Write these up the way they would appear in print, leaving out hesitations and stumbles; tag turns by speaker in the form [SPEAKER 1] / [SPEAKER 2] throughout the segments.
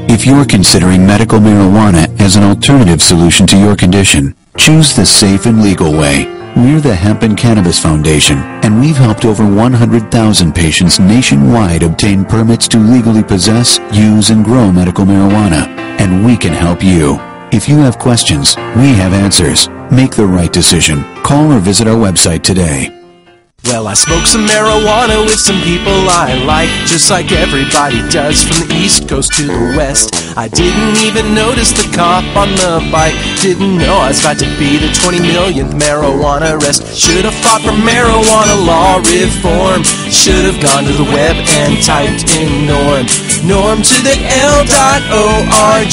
[SPEAKER 1] If you're considering medical marijuana as an alternative solution to your condition, choose the safe and legal way. We're the Hemp and Cannabis Foundation, and we've helped over 100,000 patients nationwide obtain permits to legally possess, use, and grow medical marijuana. And we can help you. If you have questions, we have answers. Make the right decision. Call or visit our website today.
[SPEAKER 2] Well, I smoked some marijuana with some people I like, just like everybody does from the East Coast to the West. I didn't even notice the cop on the bike, didn't know I was about to be the 20 millionth marijuana arrest. Should have fought for marijuana law reform, should have gone to the web and typed in norm to the L.org,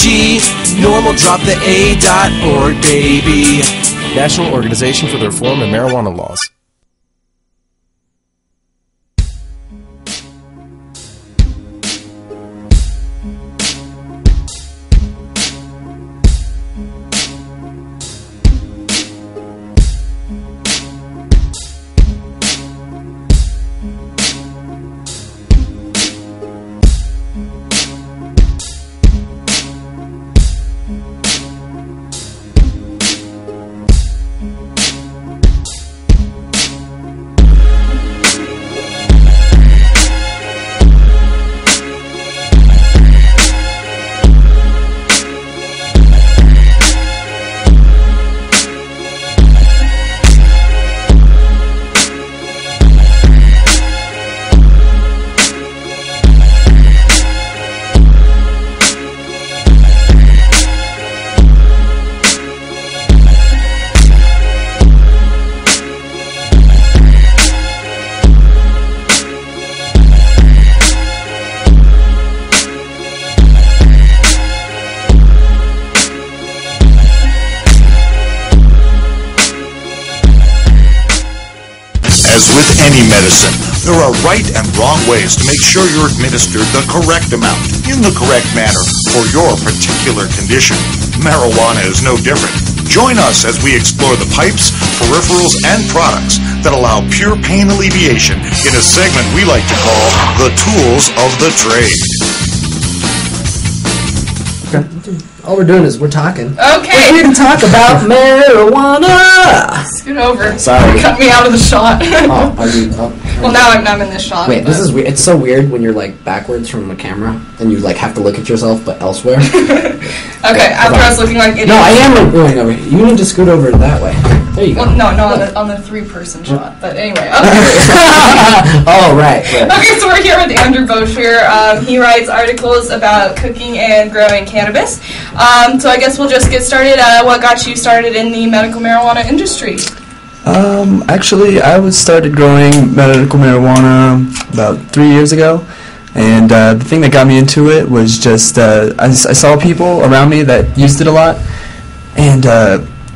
[SPEAKER 2] norm will drop the A.org, baby.
[SPEAKER 3] National Organization for the Reform of Marijuana Laws.
[SPEAKER 4] As with any medicine, there are right and wrong ways to make sure you're administered the correct amount, in the correct manner, for your particular condition. Marijuana is no different. Join us as we explore the pipes, peripherals, and products that allow pure pain alleviation in a segment we like to call the Tools of the Trade.
[SPEAKER 5] All we're doing is we're talking.
[SPEAKER 6] Okay.
[SPEAKER 5] We're here to talk about marijuana.
[SPEAKER 6] Scoot over.
[SPEAKER 5] Sorry.
[SPEAKER 6] Cut me out of the shot.
[SPEAKER 5] Well,
[SPEAKER 6] now I'm in this shot.
[SPEAKER 5] Wait, this is weird. It's so weird when you're like backwards from a camera and you like have to look at yourself, but elsewhere.
[SPEAKER 6] Okay, after I was looking like idiot.
[SPEAKER 5] No, I am going over here. You need to scoot over that way. There you go.
[SPEAKER 6] Well, no, on the three-person shot. But anyway. Okay.
[SPEAKER 5] Oh, right.
[SPEAKER 6] Okay, so we're here with Andrew Boshier. He writes articles about cooking and growing cannabis. So I guess we'll just get started. What got you started in the medical marijuana industry?
[SPEAKER 7] Actually, I started growing medical marijuana about 3 years ago. And the thing that got me into it was just I saw people around me that used it a lot. And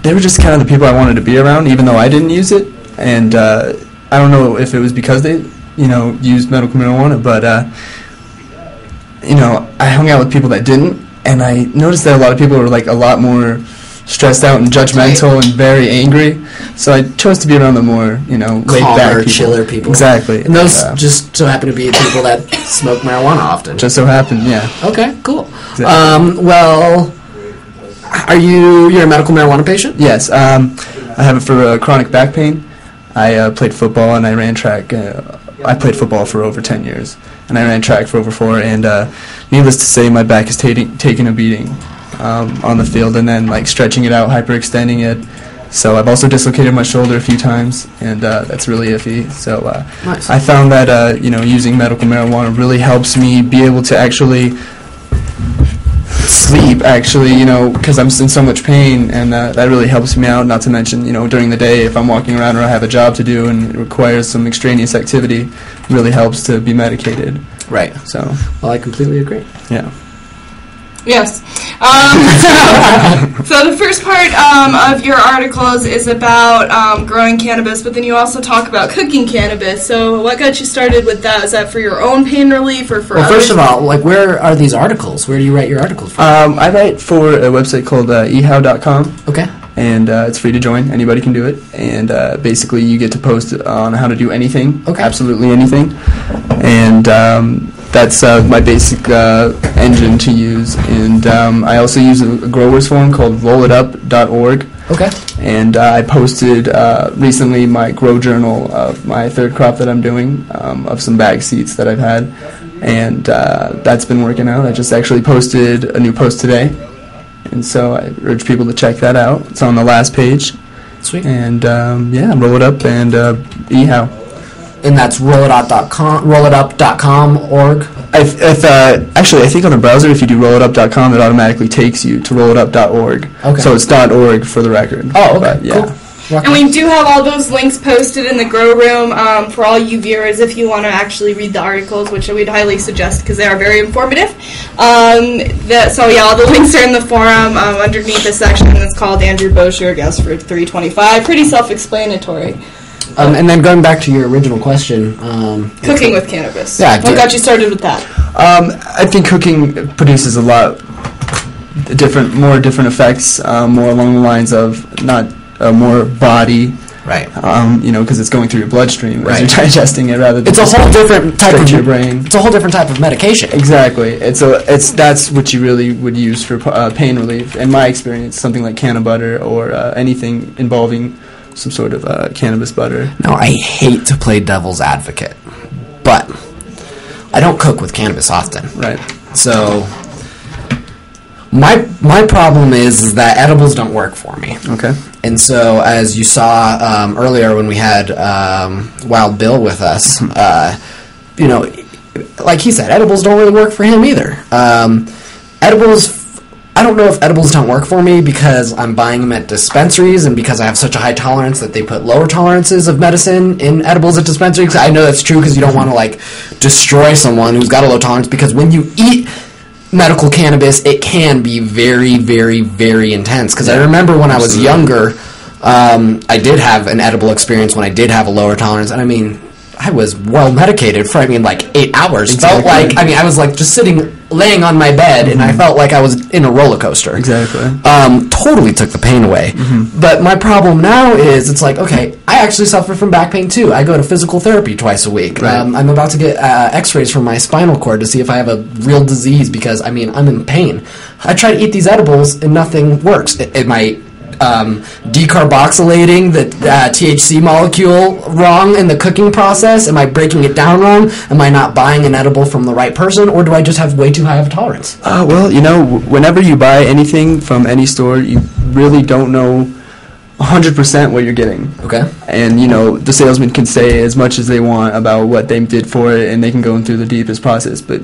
[SPEAKER 7] they were just kind of the people I wanted to be around, even though I didn't use it. And I don't know if it was because they, used medical marijuana, but, I hung out with people that didn't. And I noticed that a lot of people were, like, a lot more stressed out and judgmental and very angry. So I chose to be around the more, laid-back people.
[SPEAKER 5] Chiller people.
[SPEAKER 7] Exactly.
[SPEAKER 5] And those just so happen to be people that smoke marijuana often.
[SPEAKER 7] Just so happened, yeah.
[SPEAKER 5] Okay, cool.
[SPEAKER 7] Exactly.
[SPEAKER 5] Well, you're a medical marijuana patient?
[SPEAKER 7] Yes. I have it for chronic back pain. I played football and I ran track. I played football for over 10 years, and I ran track for over 4, and needless to say, my back is taking a beating on the field, and then like stretching it out, hyperextending it. So I've also dislocated my shoulder a few times, and that's really iffy. So
[SPEAKER 5] nice.
[SPEAKER 7] I found that using medical marijuana really helps me be able to actually sleep, because I'm in so much pain, and that really helps me out. Not to mention, during the day, if I'm walking around or I have a job to do and it requires some extraneous activity, it really helps to be medicated.
[SPEAKER 5] Right.
[SPEAKER 7] So.
[SPEAKER 5] Well, I completely agree.
[SPEAKER 7] Yeah.
[SPEAKER 6] Yes. So the first part of your articles is about growing cannabis, but then you also talk about cooking cannabis. So what got you started with that? Is that for your own pain relief or for others?
[SPEAKER 5] Well, first of all, where are these articles? Where do you write your articles from?
[SPEAKER 7] I write for a website called ehow.com.
[SPEAKER 5] Okay.
[SPEAKER 7] And it's free to join. Anybody can do it. And basically you get to post on how to do anything.
[SPEAKER 5] Okay.
[SPEAKER 7] Absolutely anything. And that's my basic engine to use. And I also use a growers forum called rollitup.org.
[SPEAKER 5] Okay.
[SPEAKER 7] And I posted recently my grow journal of my third crop that I'm doing, of some bag seeds that I've had. And that's been working out. I just actually posted a new post today. And so I urge people to check that out. It's on the last page.
[SPEAKER 5] Sweet.
[SPEAKER 7] And roll it up and eHow.
[SPEAKER 5] And that's rollitup.com, org.
[SPEAKER 7] Actually, I think on the browser, if you do rollitup.com, it automatically takes you to rollitup.org.
[SPEAKER 5] Okay.
[SPEAKER 7] So it's .org for the record.
[SPEAKER 5] Oh, okay.
[SPEAKER 7] But, yeah.
[SPEAKER 5] Cool.
[SPEAKER 6] And we do have all those links posted in the Grow Room for all you viewers if you want to actually read the articles, which we'd highly suggest because they are very informative. All the links are in the forum underneath the section that's called Andrew Boshier Guest for 325. Pretty self-explanatory.
[SPEAKER 5] And then going back to your original question.
[SPEAKER 6] Cooking with cannabis.
[SPEAKER 5] Yeah.
[SPEAKER 6] What got you started with that?
[SPEAKER 7] I think cooking produces a lot more different effects, more along the lines of not more body,
[SPEAKER 5] right?
[SPEAKER 7] Because it's going through your bloodstream
[SPEAKER 5] right.
[SPEAKER 7] as you're digesting it, rather than
[SPEAKER 5] it's a whole different type of
[SPEAKER 7] your brain.
[SPEAKER 5] It's a whole different type of medication.
[SPEAKER 7] Exactly. That's what you really would use for pain relief. In my experience, something like canna butter or anything involving some sort of cannabis butter.
[SPEAKER 5] Now, I hate to play devil's advocate, but I don't cook with cannabis often.
[SPEAKER 7] Right.
[SPEAKER 5] So my problem is that edibles don't work for me.
[SPEAKER 7] Okay.
[SPEAKER 5] And so, as you saw earlier when we had Wild Bill with us, like he said, edibles don't really work for him either. I don't know if edibles don't work for me because I'm buying them at dispensaries and because I have such a high tolerance that they put lower tolerances of medicine in edibles at dispensaries. I know that's true because you don't want to destroy someone who's got a low tolerance, because when you eat medical cannabis, it can be very, very, very intense. Because I remember when I was younger, I did have an edible experience when I did have a lower tolerance, and I was well medicated for 8 hours.
[SPEAKER 7] Exactly.
[SPEAKER 5] Felt like I was just laying on my bed, and I felt like I was in a roller coaster.
[SPEAKER 7] Exactly.
[SPEAKER 5] Totally took the pain away. But my problem now is okay, I actually suffer from back pain too. I go to physical therapy twice a week.
[SPEAKER 7] Right.
[SPEAKER 5] I'm about to get x-rays from my spinal cord to see if I have a real disease because I'm in pain. I try to eat these edibles and nothing works. Am I decarboxylating the THC molecule wrong in the cooking process? Am I breaking it down wrong? Am I not buying an edible from the right person? Or do I just have way too high of a tolerance?
[SPEAKER 7] Whenever you buy anything from any store, you really don't know 100% what you're getting.
[SPEAKER 5] Okay.
[SPEAKER 7] And, the salesman can say as much as they want about what they did for it, and they can go through the deepest process, but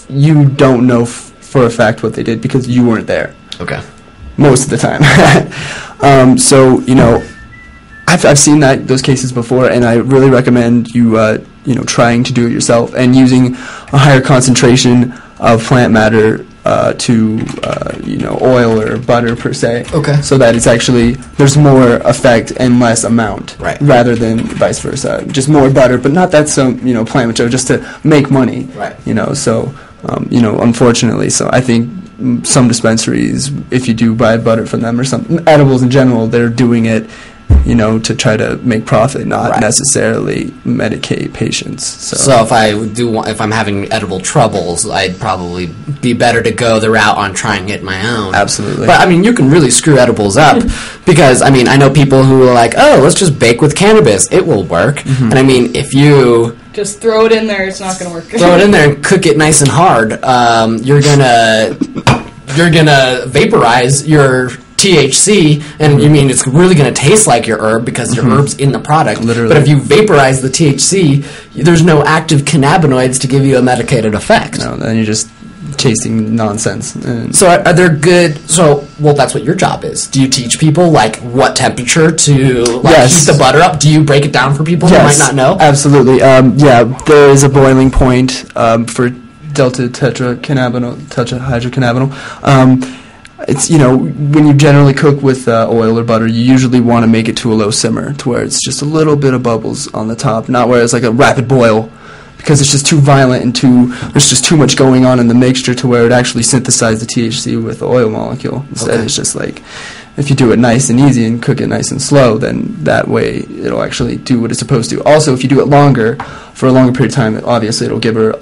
[SPEAKER 7] you don't know for a fact what they did because you weren't there.
[SPEAKER 5] Okay.
[SPEAKER 7] Most of the time. I've seen those cases before, and I really recommend you trying to do it yourself and using a higher concentration of plant matter to oil or butter per se.
[SPEAKER 5] Okay.
[SPEAKER 7] So that there's more effect and less amount.
[SPEAKER 5] Right.
[SPEAKER 7] Rather than vice versa. Just more butter, but not that plant material, just to make money.
[SPEAKER 5] Right.
[SPEAKER 7] Unfortunately. So I think some dispensaries, if you do buy butter from them or some edibles in general, they're doing it, to try to make profit, not necessarily medicate patients.
[SPEAKER 5] So if I'm having edible troubles, I'd probably be better to go the route on trying it my own.
[SPEAKER 7] Absolutely.
[SPEAKER 5] But you can really screw edibles up because I know people who are like, oh, let's just bake with cannabis, it will work. Mm-hmm. And if you
[SPEAKER 6] just throw it in there, it's not going to work.
[SPEAKER 5] Throw it in there and cook it nice and hard. You're gonna vaporize your THC, and it's really going to taste like your herb because your herb's in the product.
[SPEAKER 7] Literally.
[SPEAKER 5] But if you vaporize the THC, there's no active cannabinoids to give you a medicated effect.
[SPEAKER 7] No, then you're just tasting nonsense.
[SPEAKER 5] So are there good... that's what your job is. Do you teach people, what temperature to heat the butter up? Do you break it down for people who might not know?
[SPEAKER 7] Absolutely. There is a boiling point for delta tetrahydrocannabinol. It's, when you generally cook with oil or butter, you usually want to make it to a low simmer, to where it's just a little bit of bubbles on the top, not where it's like a rapid boil, because it's just too violent and there's just too much going on in the mixture to where it actually synthesizes the THC with the oil molecule. Instead, It's just if you do it nice and easy and cook it nice and slow, then that way it'll actually do what it's supposed to. Also, if you do it for a longer period of time, obviously it'll give her